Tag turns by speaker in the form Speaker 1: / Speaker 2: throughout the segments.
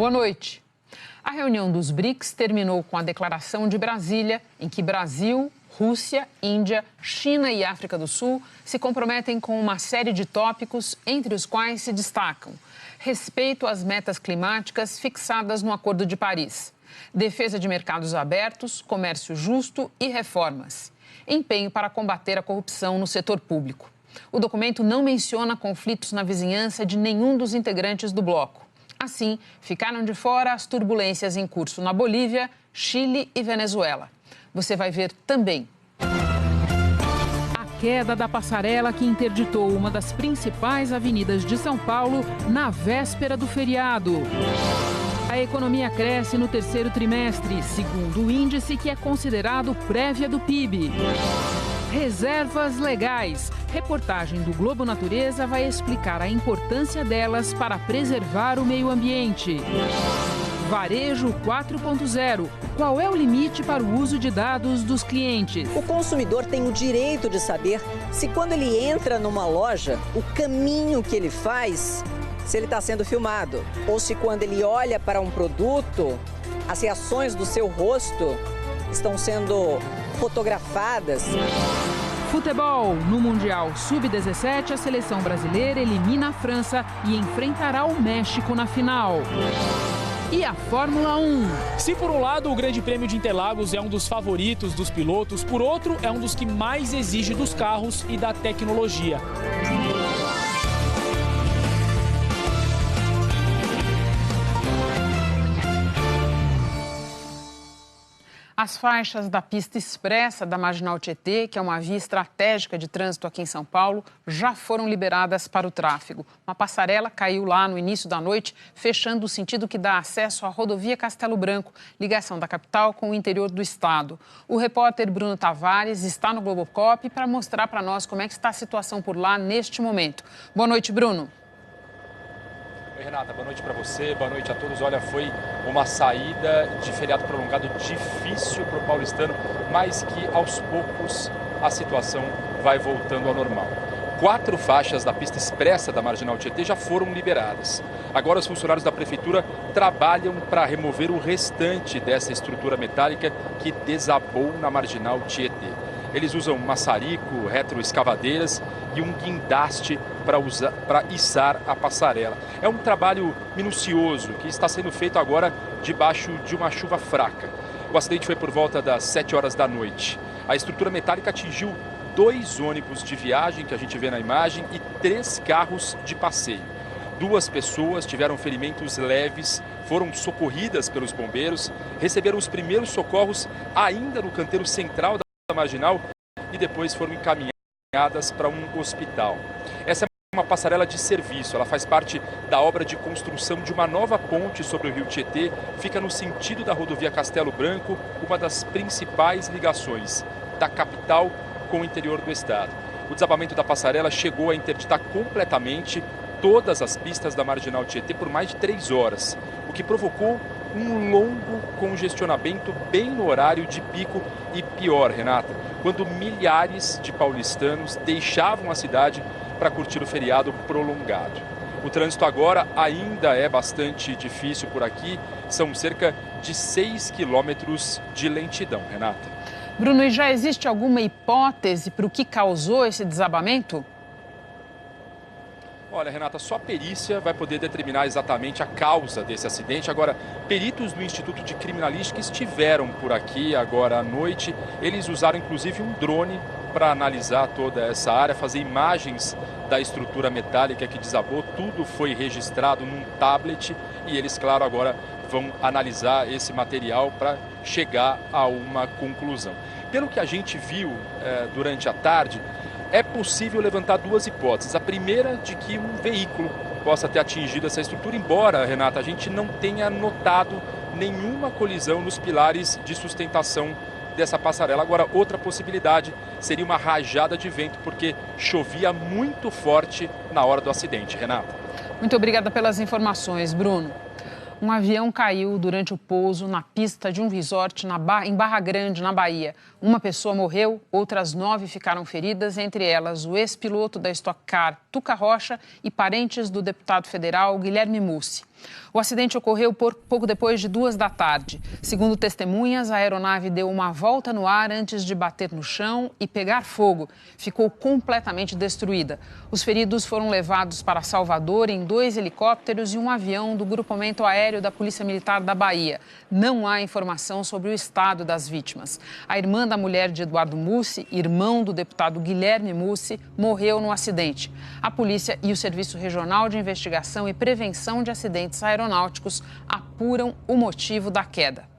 Speaker 1: Boa noite. A reunião dos BRICS terminou com a declaração de Brasília, em que Brasil, Rússia, Índia, China e África do Sul se comprometem com uma série de tópicos, entre os quais se destacam respeito às metas climáticas fixadas no Acordo de Paris, defesa de mercados abertos, comércio justo e reformas, empenho para combater a corrupção no setor público. O documento não menciona conflitos na vizinhança de nenhum dos integrantes do bloco. Assim, ficaram de fora as turbulências em curso na Bolívia, Chile e Venezuela. Você vai ver também a queda da passarela que interditou uma das principais avenidas de São Paulo na véspera do feriado. A economia cresce no terceiro trimestre, segundo o índice que é considerado prévia do PIB. Reservas legais. Reportagem do Globo Natureza vai explicar a importância delas para preservar o meio ambiente. Varejo 4.0. Qual é o limite para o uso de dados dos clientes?
Speaker 2: O consumidor tem o direito de saber se quando ele entra numa loja, o caminho que ele faz, se ele está sendo filmado. Ou se quando ele olha para um produto, as reações do seu rosto estão sendo fotografadas.
Speaker 1: Futebol. No Mundial Sub-17, a seleção brasileira elimina a França e enfrentará o México na final. E a Fórmula 1.
Speaker 3: Se por um lado o Grande Prêmio de Interlagos é um dos favoritos dos pilotos, por outro é um dos que mais exige dos carros e da tecnologia.
Speaker 1: As faixas da pista expressa da Marginal Tietê, que é uma via estratégica de trânsito aqui em São Paulo, já foram liberadas para o tráfego. Uma passarela caiu lá no início da noite, fechando o sentido que dá acesso à rodovia Castelo Branco, ligação da capital com o interior do estado. O repórter Bruno Tavares está no Globocop para mostrar para nós como é que está a situação por lá neste momento. Boa noite, Bruno.
Speaker 4: Oi, Renata, boa noite para você, boa noite a todos. Olha, foi uma saída de feriado prolongado difícil para o paulistano, mas que aos poucos a situação vai voltando ao normal. 4 faixas da pista expressa da Marginal Tietê já foram liberadas. Agora os funcionários da prefeitura trabalham para remover o restante dessa estrutura metálica que desabou na Marginal Tietê. Eles usam maçarico, retroescavadeiras e um guindaste para içar a passarela. É um trabalho minucioso que está sendo feito agora debaixo de uma chuva fraca. O acidente foi por volta das 7 horas da noite. A estrutura metálica atingiu 2 ônibus de viagem, que a gente vê na imagem, e 3 carros de passeio. 2 pessoas tiveram ferimentos leves, foram socorridas pelos bombeiros, receberam os primeiros socorros ainda no canteiro central da Marginal e depois foram encaminhadas para um hospital. Essa é uma passarela de serviço, ela faz parte da obra de construção de uma nova ponte sobre o rio Tietê, fica no sentido da rodovia Castelo Branco, uma das principais ligações da capital com o interior do estado. O desabamento da passarela chegou a interditar completamente todas as pistas da Marginal Tietê por mais de 3 horas, o que provocou um longo congestionamento bem no horário de pico e pior, Renata, quando milhares de paulistanos deixavam a cidade para curtir o feriado prolongado. O trânsito agora ainda é bastante difícil por aqui, são cerca de 6 quilômetros de lentidão, Renata.
Speaker 1: Bruno, e já existe alguma hipótese para o que causou esse desabamento?
Speaker 4: Olha, Renata, só a perícia vai poder determinar exatamente a causa desse acidente. Agora, peritos do Instituto de Criminalística estiveram por aqui agora à noite. Eles usaram inclusive um drone para analisar toda essa área, fazer imagens da estrutura metálica que desabou. Tudo foi registrado num tablet e eles, claro, agora vão analisar esse material para chegar a uma conclusão. Pelo que a gente viu durante a tarde, é possível levantar 2 hipóteses. A primeira, de que um veículo possa ter atingido essa estrutura, embora, Renata, a gente não tenha notado nenhuma colisão nos pilares de sustentação dessa passarela. Agora, outra possibilidade seria uma rajada de vento, porque chovia muito forte na hora do acidente, Renata.
Speaker 1: Muito obrigada pelas informações, Bruno. Um avião caiu durante o pouso na pista de um resort em Barra Grande, na Bahia. Uma pessoa morreu, outras 9 ficaram feridas, entre elas o ex-piloto da Stock Car, Tuca Rocha, e parentes do deputado federal Guilherme Mussi. O acidente ocorreu pouco depois de 2 da tarde. Segundo testemunhas, a aeronave deu uma volta no ar antes de bater no chão e pegar fogo. Ficou completamente destruída. Os feridos foram levados para Salvador em 2 helicópteros e um avião do Grupamento Aéreo da Polícia Militar da Bahia. Não há informação sobre o estado das vítimas. A irmã da mulher de Eduardo Mussi, irmão do deputado Guilherme Mussi, morreu no acidente. A polícia e o Serviço Regional de Investigação e Prevenção de Acidentes Aeronáuticos apuram o motivo da queda.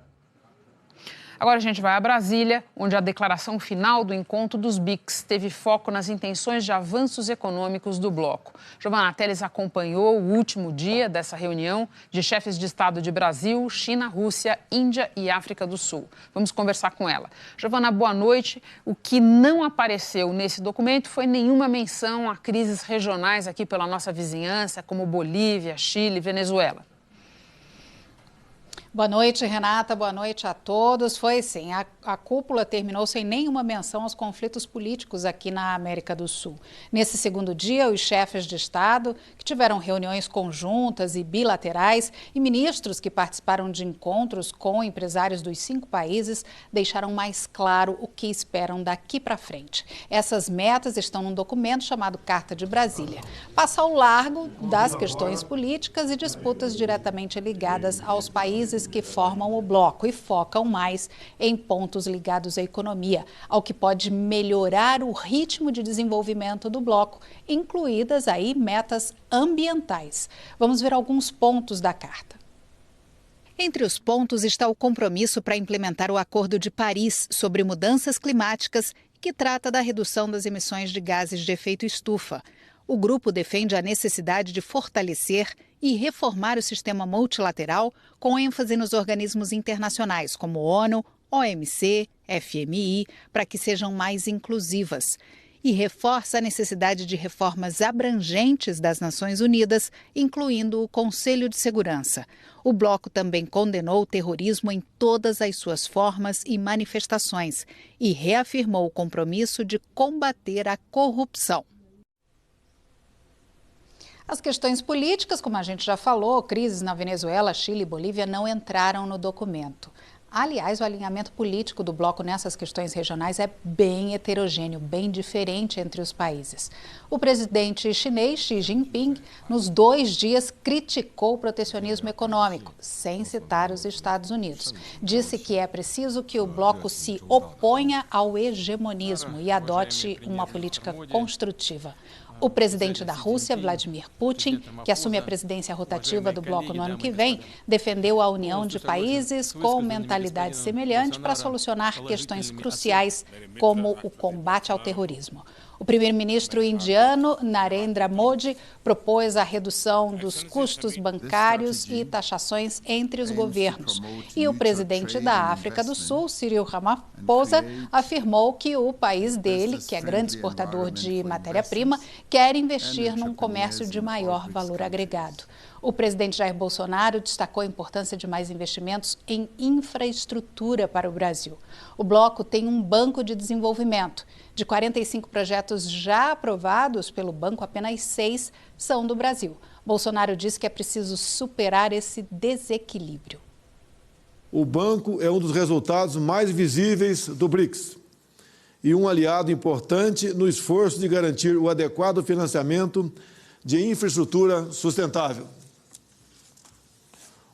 Speaker 1: Agora a gente vai a Brasília, onde a declaração final do encontro dos BRICS teve foco nas intenções de avanços econômicos do bloco. Giovana Teles acompanhou o último dia dessa reunião de chefes de Estado de Brasil, China, Rússia, Índia e África do Sul. Vamos conversar com ela. Giovana, boa noite. O que não apareceu nesse documento foi nenhuma menção a crises regionais aqui pela nossa vizinhança, como Bolívia, Chile e Venezuela.
Speaker 5: Boa noite, Renata. Boa noite a todos. Foi sim, a cúpula terminou sem nenhuma menção aos conflitos políticos aqui na América do Sul. Nesse segundo dia, os chefes de Estado, que tiveram reuniões conjuntas e bilaterais, e ministros que participaram de encontros com empresários dos 5 países, deixaram mais claro o que esperam daqui para frente. Essas metas estão num documento chamado Carta de Brasília. Passa ao largo das questões políticas e disputas diretamente ligadas aos países que formam o bloco e focam mais em pontos ligados à economia, ao que pode melhorar o ritmo de desenvolvimento do bloco, incluídas aí metas ambientais. Vamos ver alguns pontos da carta. Entre os pontos está o compromisso para implementar o Acordo de Paris sobre mudanças climáticas, que trata da redução das emissões de gases de efeito estufa. O grupo defende a necessidade de fortalecer e reformar o sistema multilateral, com ênfase nos organismos internacionais como ONU, OMC, FMI, para que sejam mais inclusivas. E reforça a necessidade de reformas abrangentes das Nações Unidas, incluindo o Conselho de Segurança. O bloco também condenou o terrorismo em todas as suas formas e manifestações e reafirmou o compromisso de combater a corrupção. As questões políticas, como a gente já falou, crises na Venezuela, Chile e Bolívia não entraram no documento. Aliás, o alinhamento político do bloco nessas questões regionais é bem heterogêneo, bem diferente entre os países. O presidente chinês Xi Jinping, nos 2 dias, criticou o protecionismo econômico, sem citar os Estados Unidos. Disse que é preciso que o bloco se oponha ao hegemonismo e adote uma política construtiva. O presidente da Rússia, Vladimir Putin, que assume a presidência rotativa do bloco no ano que vem, defendeu a união de países com mentalidade semelhante para solucionar questões cruciais como o combate ao terrorismo. O primeiro-ministro indiano, Narendra Modi, propôs a redução dos custos bancários e taxações entre os governos. E o presidente da África do Sul, Cyril Ramaphosa, afirmou que o país dele, que é grande exportador de matéria-prima, quer investir num comércio de maior valor agregado. O presidente Jair Bolsonaro destacou a importância de mais investimentos em infraestrutura para o Brasil. O bloco tem um banco de desenvolvimento. De 45 projetos já aprovados pelo banco, apenas 6 são do Brasil. Bolsonaro disse que é preciso superar esse desequilíbrio.
Speaker 6: O banco é um dos resultados mais visíveis do BRICS e um aliado importante no esforço de garantir o adequado financiamento de infraestrutura sustentável.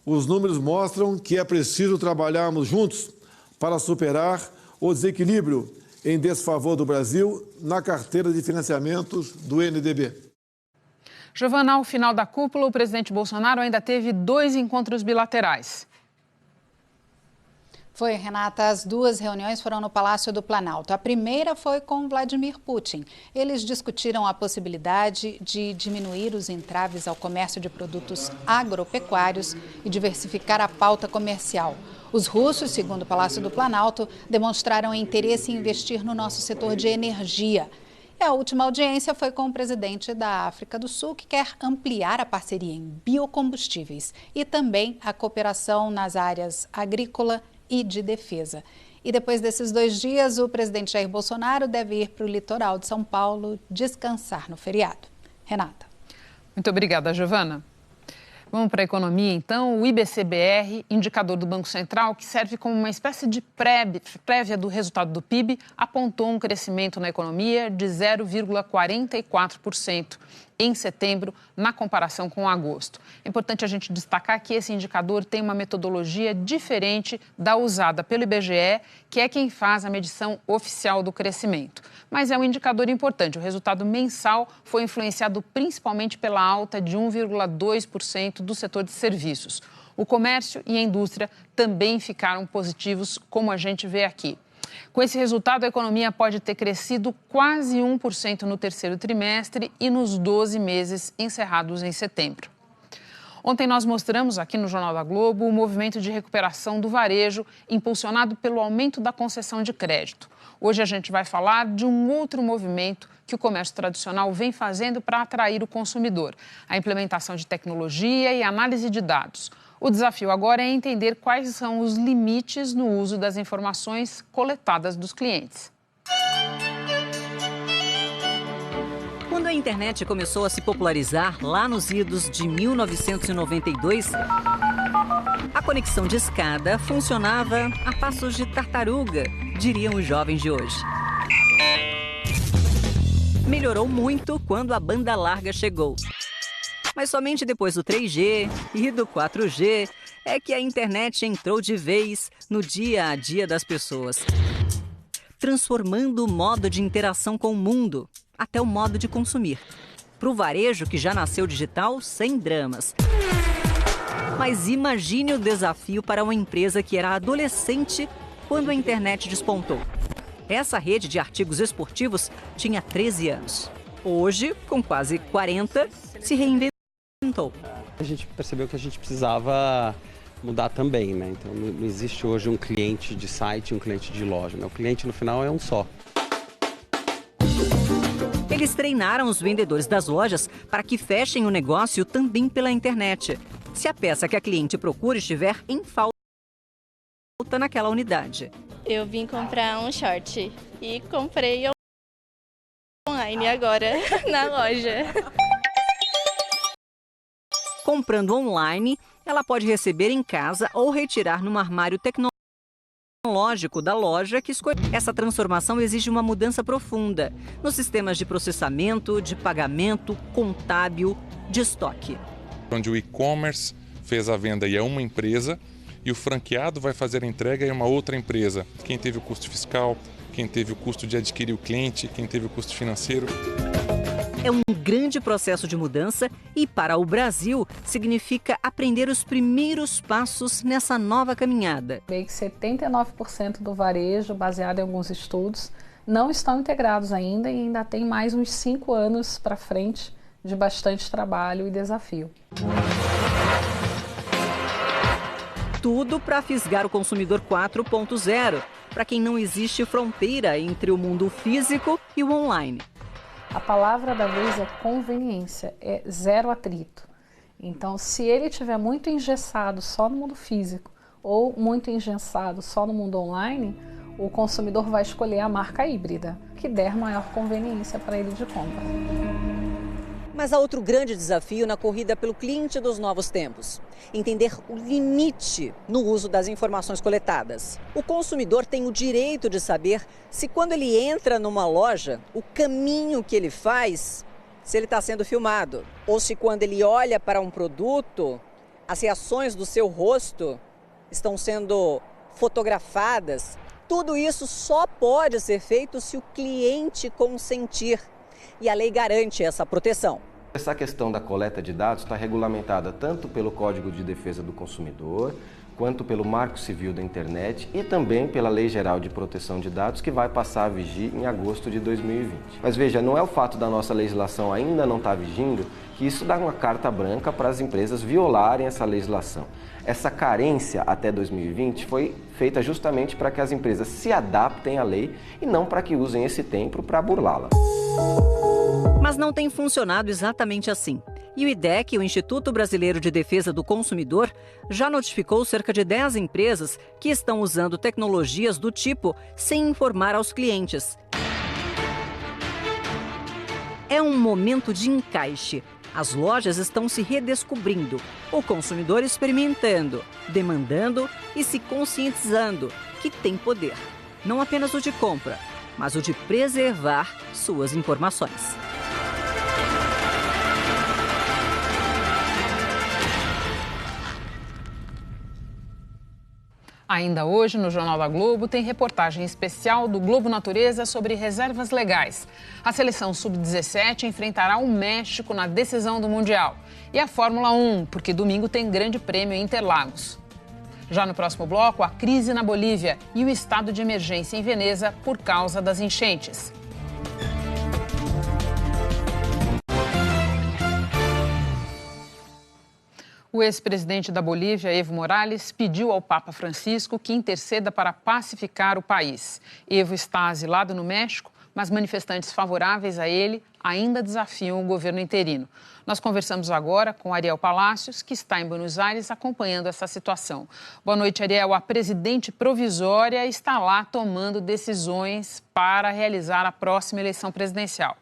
Speaker 6: Os números mostram que é preciso trabalharmos juntos para superar o desequilíbrio em desfavor do Brasil na carteira de financiamentos do NDB.
Speaker 1: Giovana, ao final da cúpula, o presidente Bolsonaro ainda teve 2 encontros bilaterais.
Speaker 5: Foi, Renata, as 2 reuniões foram no Palácio do Planalto. A primeira foi com Vladimir Putin. Eles discutiram a possibilidade de diminuir os entraves ao comércio de produtos agropecuários e diversificar a pauta comercial. Os russos, segundo o Palácio do Planalto, demonstraram interesse em investir no nosso setor de energia. E a última audiência foi com o presidente da África do Sul, que quer ampliar a parceria em biocombustíveis e também a cooperação nas áreas agrícola e de defesa. E depois desses 2 dias, o presidente Jair Bolsonaro deve ir para o litoral de São Paulo descansar no feriado. Renata.
Speaker 1: Muito obrigada, Giovana. Vamos para a economia, então. O IBC-BR, indicador do Banco Central, que serve como uma espécie de prévia do resultado do PIB, apontou um crescimento na economia de 0,44% em setembro, na comparação com agosto. É importante a gente destacar que esse indicador tem uma metodologia diferente da usada pelo IBGE, que é quem faz a medição oficial do crescimento. Mas é um indicador importante. O resultado mensal foi influenciado principalmente pela alta de 1,2% do setor de serviços. O comércio e a indústria também ficaram positivos, como a gente vê aqui. Com esse resultado, a economia pode ter crescido quase 1% no terceiro trimestre e nos 12 meses encerrados em setembro. Ontem nós mostramos aqui no Jornal da Globo o movimento de recuperação do varejo impulsionado pelo aumento da concessão de crédito. Hoje a gente vai falar de um outro movimento que o comércio tradicional vem fazendo para atrair o consumidor: a implementação de tecnologia e análise de dados. O desafio agora é entender quais são os limites no uso das informações coletadas dos clientes.
Speaker 2: Quando a internet começou a se popularizar lá nos idos de 1992, a conexão de escada funcionava a passos de tartaruga, diriam os jovens de hoje. Melhorou muito quando a banda larga chegou. Mas somente depois do 3G e do 4G é que a internet entrou de vez no dia a dia das pessoas, transformando o modo de interação com o mundo, até o modo de consumir. Para o varejo, que já nasceu digital, sem dramas. Mas imagine o desafio para uma empresa que era adolescente quando a internet despontou. Essa rede de artigos esportivos tinha 13 anos. Hoje, com quase 40, se reinventou.
Speaker 7: A gente percebeu que a gente precisava mudar também, né? Então não existe hoje um cliente de site e um cliente de loja, né? O cliente no final é um só.
Speaker 2: Eles treinaram os vendedores das lojas para que fechem o negócio também pela internet, se a peça que a cliente procura estiver em falta naquela unidade.
Speaker 8: Eu vim comprar um short e comprei online agora na loja.
Speaker 2: Comprando online, ela pode receber em casa ou retirar num armário tecnológico da loja que escolheu. Essa transformação exige uma mudança profunda nos sistemas de processamento, de pagamento, contábil, de estoque.
Speaker 9: Onde o e-commerce fez a venda e é uma empresa e o franqueado vai fazer a entrega em uma outra empresa. Quem teve o custo fiscal, quem teve o custo de adquirir o cliente, quem teve o custo financeiro.
Speaker 2: É um grande processo de mudança e, para o Brasil, significa aprender os primeiros passos nessa nova caminhada.
Speaker 10: Bem que 79% do varejo, baseado em alguns estudos, não estão integrados ainda e ainda tem mais uns 5 anos para frente de bastante trabalho e desafio.
Speaker 2: Tudo para fisgar o consumidor 4.0, para quem não existe fronteira entre o mundo físico e o online.
Speaker 10: A palavra da vez é conveniência, é zero atrito. Então, se ele estiver muito engessado só no mundo físico ou muito engessado só no mundo online, o consumidor vai escolher a marca híbrida, que der maior conveniência para ele de compra.
Speaker 2: Mas há outro grande desafio na corrida pelo cliente dos novos tempos: entender o limite no uso das informações coletadas. O consumidor tem o direito de saber se, quando ele entra numa loja, o caminho que ele faz, se ele está sendo filmado, ou se, quando ele olha para um produto, as reações do seu rosto estão sendo fotografadas. Tudo isso só pode ser feito se o cliente consentir. E a lei garante essa proteção.
Speaker 11: Essa questão da coleta de dados está regulamentada tanto pelo Código de Defesa do Consumidor, quanto pelo Marco Civil da Internet e também pela Lei Geral de Proteção de Dados, que vai passar a vigir em agosto de 2020. Mas veja, não é o fato da nossa legislação ainda não estar vigindo que isso dá uma carta branca para as empresas violarem essa legislação. Essa carência até 2020 foi feita justamente para que as empresas se adaptem à lei e não para que usem esse tempo para burlá-la.
Speaker 2: Mas não tem funcionado exatamente assim. E o IDEC, o Instituto Brasileiro de Defesa do Consumidor, já notificou cerca de 10 empresas que estão usando tecnologias do tipo sem informar aos clientes. É um momento de encaixe. As lojas estão se redescobrindo, o consumidor experimentando, demandando e se conscientizando que tem poder. Não apenas o de compra, mas o de preservar suas informações.
Speaker 1: Ainda hoje, no Jornal da Globo, tem reportagem especial do Globo Natureza sobre reservas legais. A seleção sub-17 enfrentará o México na decisão do Mundial. E a Fórmula 1, porque domingo tem Grande Prêmio em Interlagos. Já no próximo bloco, a crise na Bolívia e o estado de emergência em Veneza por causa das enchentes. O ex-presidente da Bolívia, Evo Morales, pediu ao Papa Francisco que interceda para pacificar o país. Evo está asilado no México, mas manifestantes favoráveis a ele ainda desafiam o governo interino. Nós conversamos agora com Ariel Palacios, que está em Buenos Aires acompanhando essa situação. Boa noite, Ariel. A presidente provisória está lá tomando decisões para realizar a próxima eleição presidencial.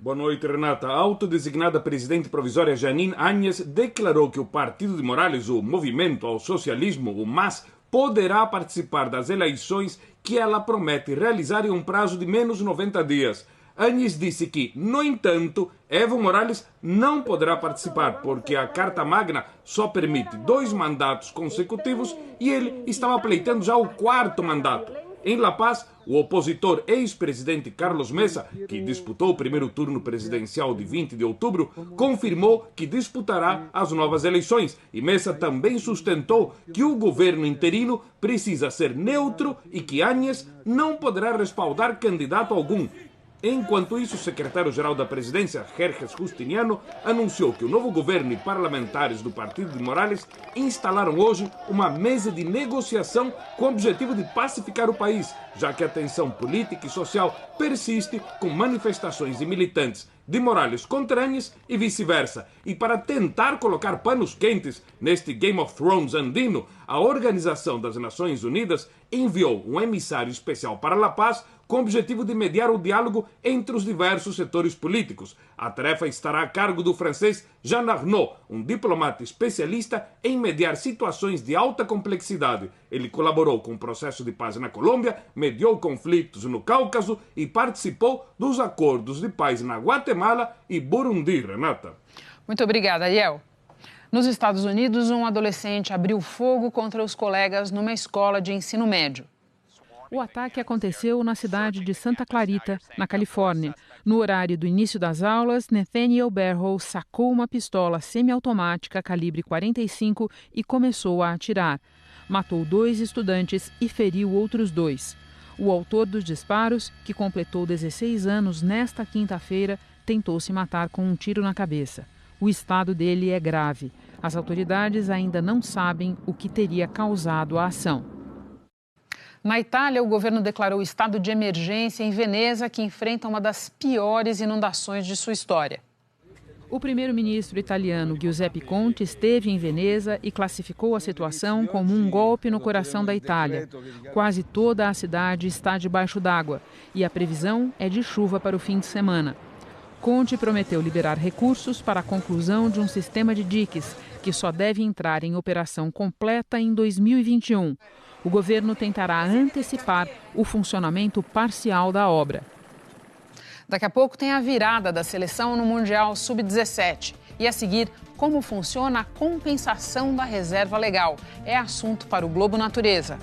Speaker 12: Boa noite, Renata. A autodesignada presidente provisória Jeanine Áñez declarou que o partido de Morales, o Movimento ao Socialismo, o MAS, poderá participar das eleições que ela promete realizar em um prazo de menos de 90 dias. Áñez disse que, no entanto, Evo Morales não poderá participar porque a Carta Magna só permite 2 mandatos consecutivos e ele estava pleitando já o 4º mandato. Em La Paz, o opositor ex-presidente Carlos Mesa, que disputou o primeiro turno presidencial de 20 de outubro, confirmou que disputará as novas eleições. E Mesa também sustentou que o governo interino precisa ser neutro e que Áñez não poderá respaldar candidato algum. Enquanto isso, o secretário-geral da presidência, Jerjes Justiniano, anunciou que o novo governo e parlamentares do partido de Morales instalaram hoje uma mesa de negociação com o objetivo de pacificar o país, já que a tensão política e social persiste com manifestações de militantes de Morales contra Áñez e vice-versa. E para tentar colocar panos quentes neste Game of Thrones andino, a Organização das Nações Unidas enviou um emissário especial para La Paz com o objetivo de mediar o diálogo entre os diversos setores políticos. A tarefa estará a cargo do francês Jean Arnaud, um diplomata especialista em mediar situações de alta complexidade. Ele colaborou com o processo de paz na Colômbia, mediou conflitos no Cáucaso e participou dos acordos de paz na Guatemala e Burundi, Renata.
Speaker 1: Muito obrigada, Ariel. Nos Estados Unidos, um adolescente abriu fogo contra os colegas numa escola de ensino médio. O ataque aconteceu na cidade de Santa Clarita, na Califórnia. No horário do início das aulas, Nathaniel Berrow sacou uma pistola semiautomática calibre 45 e começou a atirar. Matou 2 estudantes e feriu outros 2. O autor dos disparos, que completou 16 anos nesta quinta-feira, tentou se matar com um tiro na cabeça. O estado dele é grave. As autoridades ainda não sabem o que teria causado a ação. Na Itália, o governo declarou estado de emergência em Veneza, que enfrenta uma das piores inundações de sua história. O primeiro-ministro italiano Giuseppe Conte esteve em Veneza e classificou a situação como um golpe no coração da Itália. Quase toda a cidade está debaixo d'água e a previsão é de chuva para o fim de semana. Conte prometeu liberar recursos para a conclusão de um sistema de diques que só deve entrar em operação completa em 2021. O governo tentará antecipar o funcionamento parcial da obra. Daqui a pouco tem a virada da seleção no Mundial Sub-17. E a seguir, como funciona a compensação da reserva legal. É assunto para o Globo Natureza.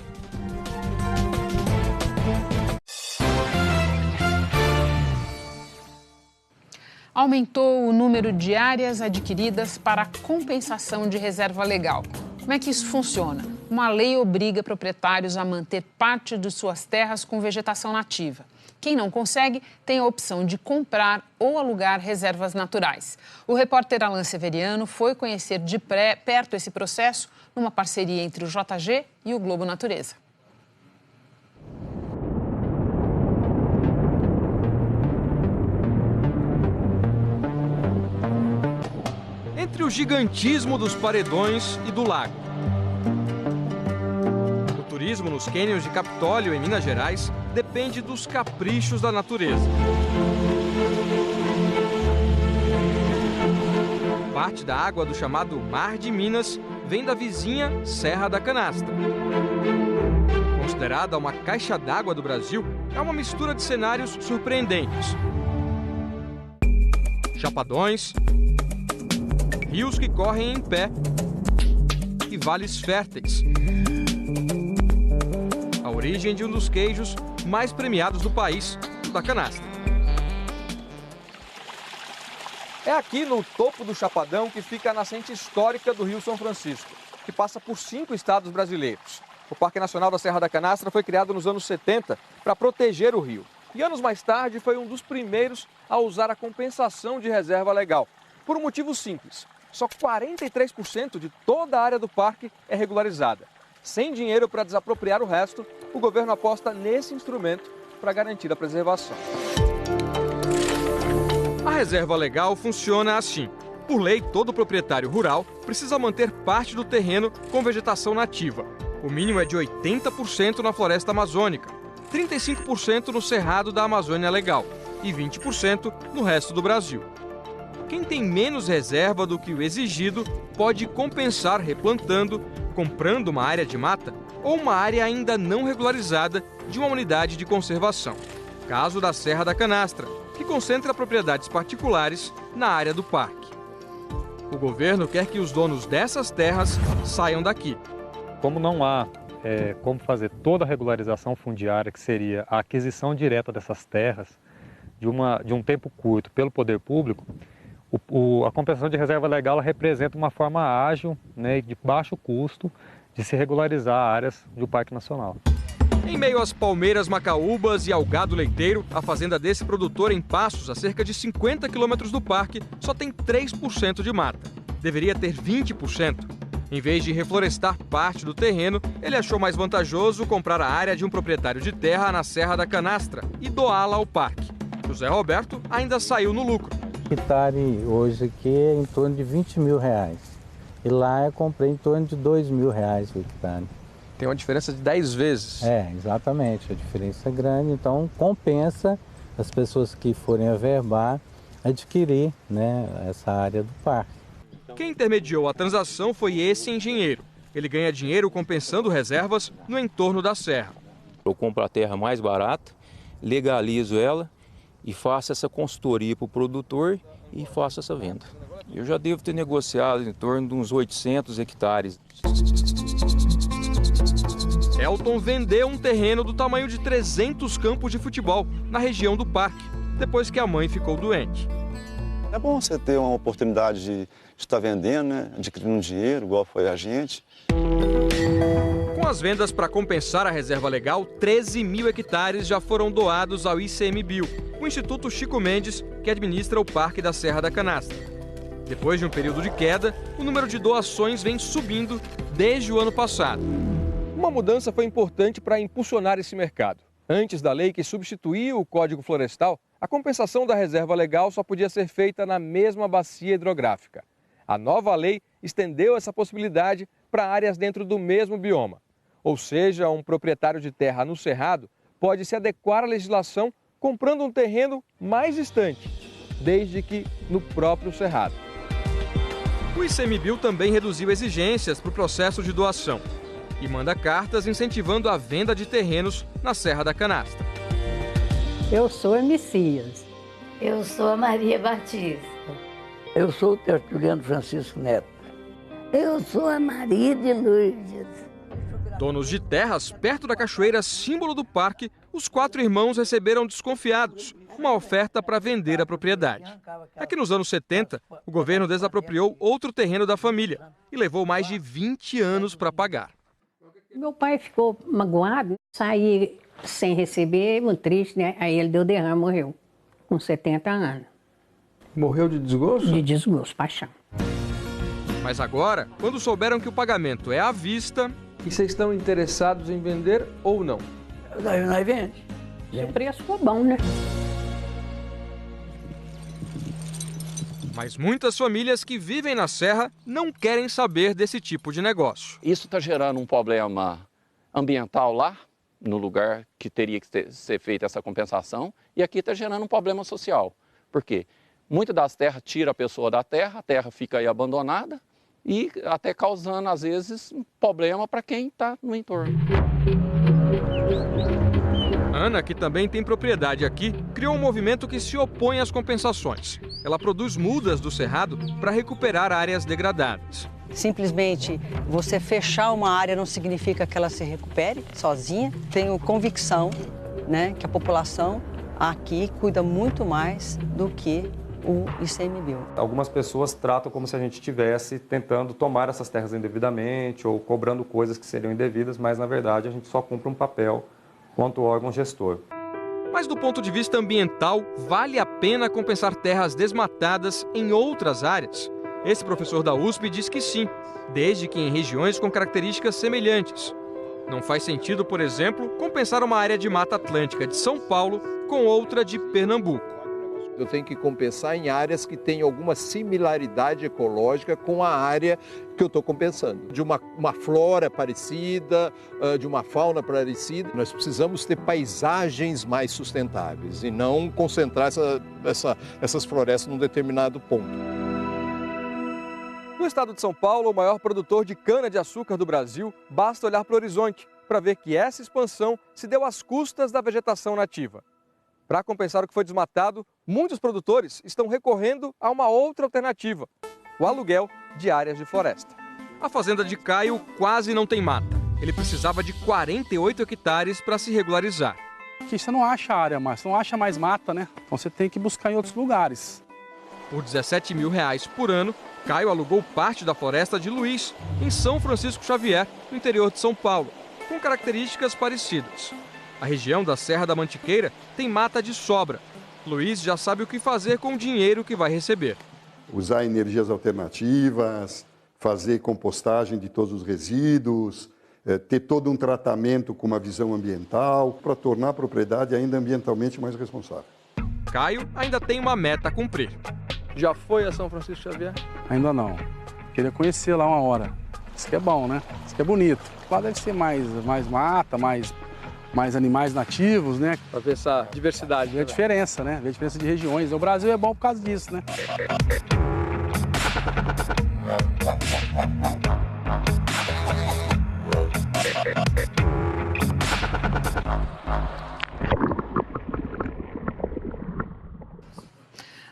Speaker 1: Aumentou o número de áreas adquiridas para a compensação de reserva legal. Como é que isso funciona? Uma lei obriga proprietários a manter parte de suas terras com vegetação nativa. Quem não consegue tem a opção de comprar ou alugar reservas naturais. O repórter Alan Severiano foi conhecer de perto esse processo numa parceria entre o JG e o Globo Natureza.
Speaker 13: Entre o gigantismo dos paredões e do lago, o turismo nos cânions de Capitólio, em Minas Gerais, depende dos caprichos da natureza. Parte da água do chamado Mar de Minas vem da vizinha Serra da Canastra. Considerada uma caixa d'água do Brasil, é uma mistura de cenários surpreendentes. Chapadões, rios que correm em pé e vales férteis. A origem de um dos queijos mais premiados do país, o da canastra. É aqui no topo do Chapadão que fica a nascente histórica do Rio São Francisco, que passa por 5 estados brasileiros. O Parque Nacional da Serra da Canastra foi criado nos anos 70 para proteger o rio. E anos mais tarde foi um dos primeiros a usar a compensação de reserva legal. Por um motivo simples, só 43% de toda a área do parque é regularizada. Sem dinheiro para desapropriar o resto, o governo aposta nesse instrumento para garantir a preservação. A reserva legal funciona assim. Por lei, todo proprietário rural precisa manter parte do terreno com vegetação nativa. O mínimo é de 80% na floresta amazônica, 35% no cerrado da Amazônia Legal e 20% no resto do Brasil. Quem tem menos reserva do que o exigido pode compensar replantando, comprando uma área de mata ou uma área ainda não regularizada de uma unidade de conservação. Caso da Serra da Canastra, que concentra propriedades particulares na área do parque. O governo quer que os donos dessas terras saiam daqui.
Speaker 14: Como não há como fazer toda a regularização fundiária, que seria a aquisição direta dessas terras de um tempo curto pelo poder público, a compensação de reserva legal representa uma forma ágil, né, de baixo custo de se regularizar áreas do Parque Nacional.
Speaker 13: Em meio às palmeiras macaúbas e ao gado leiteiro, a fazenda desse produtor em Passos, a cerca de 50 quilômetros do parque, só tem 3% de mata. Deveria ter 20%. Em vez de reflorestar parte do terreno, ele achou mais vantajoso comprar a área de um proprietário de terra na Serra da Canastra e doá-la ao parque. José Roberto ainda saiu no lucro.
Speaker 15: O hectare hoje aqui é em torno de R$20 mil. E lá eu comprei em torno de R$2 mil o hectare.
Speaker 13: Tem uma diferença de 10 vezes.
Speaker 15: É, exatamente. A diferença é grande, então compensa as pessoas que forem averbar adquirir, né, essa área do parque.
Speaker 13: Quem intermediou a transação foi esse engenheiro. Ele ganha dinheiro compensando reservas no entorno da serra.
Speaker 16: Eu compro a terra mais barata, legalizo ela e faço essa consultoria para o produtor e faço essa venda. Eu já devo ter negociado em torno de uns 800 hectares.
Speaker 13: Elton vendeu um terreno do tamanho de 300 campos de futebol na região do parque, depois que a mãe ficou doente.
Speaker 17: É bom você ter uma oportunidade de estar vendendo, né? Adquirindo dinheiro, igual foi a gente.
Speaker 13: Com as vendas para compensar a reserva legal, 13 mil hectares já foram doados ao ICMBio, o Instituto Chico Mendes, que administra o Parque da Serra da Canastra. Depois de um período de queda, o número de doações vem subindo desde o ano passado. Uma mudança foi importante para impulsionar esse mercado. Antes da lei que substituía o Código Florestal, a compensação da reserva legal só podia ser feita na mesma bacia hidrográfica. A nova lei estendeu essa possibilidade para áreas dentro do mesmo bioma. Ou seja, um proprietário de terra no Cerrado pode se adequar à legislação comprando um terreno mais distante, desde que no próprio Cerrado. O ICMBio também reduziu exigências para o processo de doação e manda cartas incentivando a venda de terrenos na Serra da Canastra.
Speaker 18: Eu sou a Messias.
Speaker 19: Eu sou a Maria Batista.
Speaker 20: Eu sou o Tertuliano Francisco Neto.
Speaker 19: Eu sou a Maria de Lourdes.
Speaker 13: Donos de terras perto da cachoeira, símbolo do parque, os 4 irmãos receberam desconfiados uma oferta para vender a propriedade. É que nos anos 70, o governo desapropriou outro terreno da família e levou mais de 20 anos para pagar.
Speaker 18: Meu pai ficou magoado, saí sem receber, muito triste, né? Aí ele deu derrame, morreu, com 70 anos.
Speaker 13: Morreu de desgosto?
Speaker 18: De desgosto, paixão.
Speaker 13: Mas agora, quando souberam que o pagamento é à vista... E vocês estão interessados em vender ou não?
Speaker 20: Nós vendemos.
Speaker 18: Se o preço for bom, né?
Speaker 13: Mas muitas famílias que vivem na Serra não querem saber desse tipo de negócio.
Speaker 21: Isso está gerando um problema ambiental lá, no lugar que teria que ser feita essa compensação, e aqui está gerando um problema social. Por quê? Muitas das terras tira a pessoa da terra, a terra fica aí abandonada e até causando, às vezes, um problema para quem está no entorno.
Speaker 13: Ana, que também tem propriedade aqui, criou um movimento que se opõe às compensações. Ela produz mudas do cerrado para recuperar áreas degradadas.
Speaker 3: Simplesmente você fechar uma área não significa que ela se recupere sozinha. Tenho convicção, né, que a população aqui cuida muito mais do que o ICMBio.
Speaker 22: Algumas pessoas tratam como se a gente estivesse tentando tomar essas terras indevidamente ou cobrando coisas que seriam indevidas, mas na verdade a gente só cumpre um papel quanto órgão gestor.
Speaker 13: Mas do ponto de vista ambiental, vale a pena compensar terras desmatadas em outras áreas? Esse professor da USP diz que sim, desde que em regiões com características semelhantes. Não faz sentido, por exemplo, compensar uma área de Mata Atlântica de São Paulo com outra de Pernambuco.
Speaker 23: Eu tenho que compensar em áreas que têm alguma similaridade ecológica com a área que eu estou compensando. De uma flora parecida, de uma fauna parecida. Nós precisamos ter paisagens mais sustentáveis e não concentrar essas florestas num determinado ponto.
Speaker 13: No estado de São Paulo, o maior produtor de cana-de-açúcar do Brasil, basta olhar para o horizonte para ver que essa expansão se deu às custas da vegetação nativa. Para compensar o que foi desmatado, muitos produtores estão recorrendo a uma outra alternativa, o aluguel de áreas de floresta. A fazenda de Caio quase não tem mata. Ele precisava de 48 hectares para se regularizar.
Speaker 24: Aqui você não acha área mais, você não acha mais mata, né? Então você tem que buscar em outros lugares.
Speaker 13: Por R$17 mil por ano, Caio alugou parte da floresta de Luiz, em São Francisco Xavier, no interior de São Paulo, com características parecidas. A região da Serra da Mantiqueira tem mata de sobra. Luiz já sabe o que fazer com o dinheiro que vai receber.
Speaker 25: Usar energias alternativas, fazer compostagem de todos os resíduos, ter todo um tratamento com uma visão ambiental para tornar a propriedade ainda ambientalmente mais responsável.
Speaker 13: Caio ainda tem uma meta a cumprir. Já foi a São Francisco Xavier?
Speaker 24: Ainda não. Queria conhecer lá uma hora. Isso que é bom, né? Isso que é bonito. Lá deve ser mais mata, mais animais nativos, né?
Speaker 13: Para ver essa diversidade.
Speaker 24: Ver a diferença, né? Ver a diferença de regiões. O Brasil é bom por causa disso, né?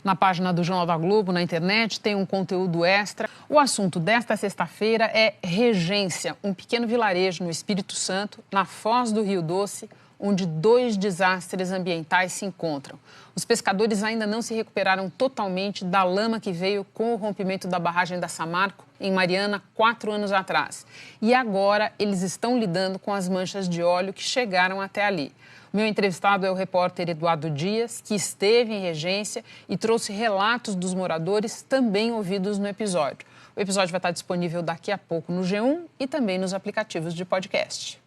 Speaker 1: Na página do Jornal da Globo, na internet, tem um conteúdo extra. O assunto desta sexta-feira é Regência, um pequeno vilarejo no Espírito Santo, na Foz do Rio Doce, onde 2 desastres ambientais se encontram. Os pescadores ainda não se recuperaram totalmente da lama que veio com o rompimento da barragem da Samarco, em Mariana, 4 anos atrás. E agora eles estão lidando com as manchas de óleo que chegaram até ali. O meu entrevistado é o repórter Eduardo Dias, que esteve em Regência e trouxe relatos dos moradores também ouvidos no episódio. O episódio vai estar disponível daqui a pouco no G1 e também nos aplicativos de podcast.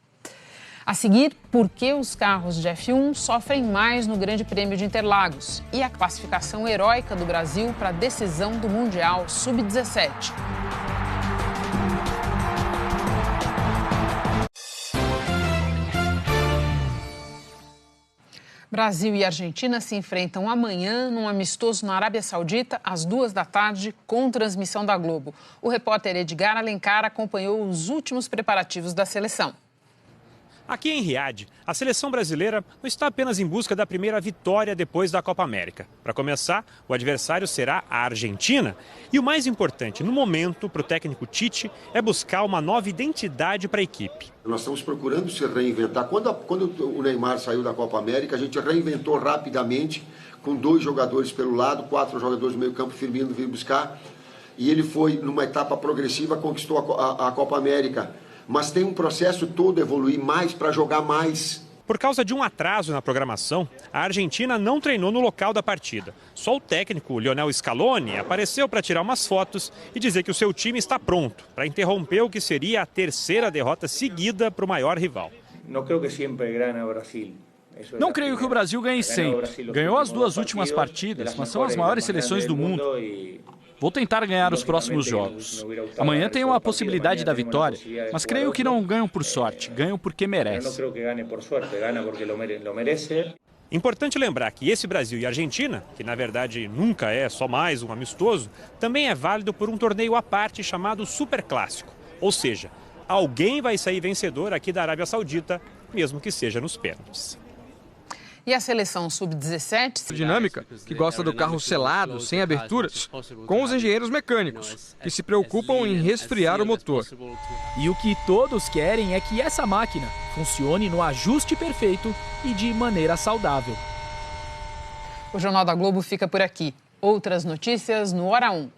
Speaker 1: A seguir, por que os carros de F1 sofrem mais no Grande Prêmio de Interlagos e a classificação heróica do Brasil para a decisão do Mundial Sub-17. Brasil e Argentina se enfrentam amanhã num amistoso na Arábia Saudita, às 2h, com transmissão da Globo. O repórter Edgar Alencar acompanhou os últimos preparativos da seleção.
Speaker 26: Aqui em Riad, a seleção brasileira não está apenas em busca da primeira vitória depois da Copa América. Para começar, o adversário será a Argentina. E o mais importante, no momento, para o técnico Tite, é buscar uma nova identidade para a equipe.
Speaker 27: Nós estamos procurando se reinventar. Quando o Neymar saiu da Copa América, a gente reinventou rapidamente, com 2 jogadores pelo lado, 4 jogadores no meio campo, Firmino veio buscar. E ele foi, numa etapa progressiva, conquistou a Copa América. Mas tem um processo todo evoluir mais para jogar mais.
Speaker 26: Por causa de um atraso na programação, a Argentina não treinou no local da partida. Só o técnico Lionel Scaloni apareceu para tirar umas fotos e dizer que o seu time está pronto para interromper o que seria a 3ª derrota seguida para o maior rival.
Speaker 28: Não creio que o Brasil ganhe sempre. Ganhou as 2 últimas partidas, mas são as maiores seleções do mundo. Vou tentar ganhar os próximos jogos. Amanhã tem uma possibilidade da vitória, mas creio que não ganham por sorte, ganham porque merecem.
Speaker 26: Importante lembrar que esse Brasil e Argentina, que na verdade nunca é só mais um amistoso, também é válido por um torneio à parte chamado Superclássico. Ou seja, alguém vai sair vencedor aqui da Arábia Saudita, mesmo que seja nos pênaltis.
Speaker 1: E a seleção sub-17...
Speaker 13: Dinâmica, que gosta do carro selado, sem aberturas, com os engenheiros mecânicos, que se preocupam em resfriar o motor.
Speaker 4: E o que todos querem é que essa máquina funcione no ajuste perfeito e de maneira saudável.
Speaker 1: O Jornal da Globo fica por aqui. Outras notícias no Hora 1.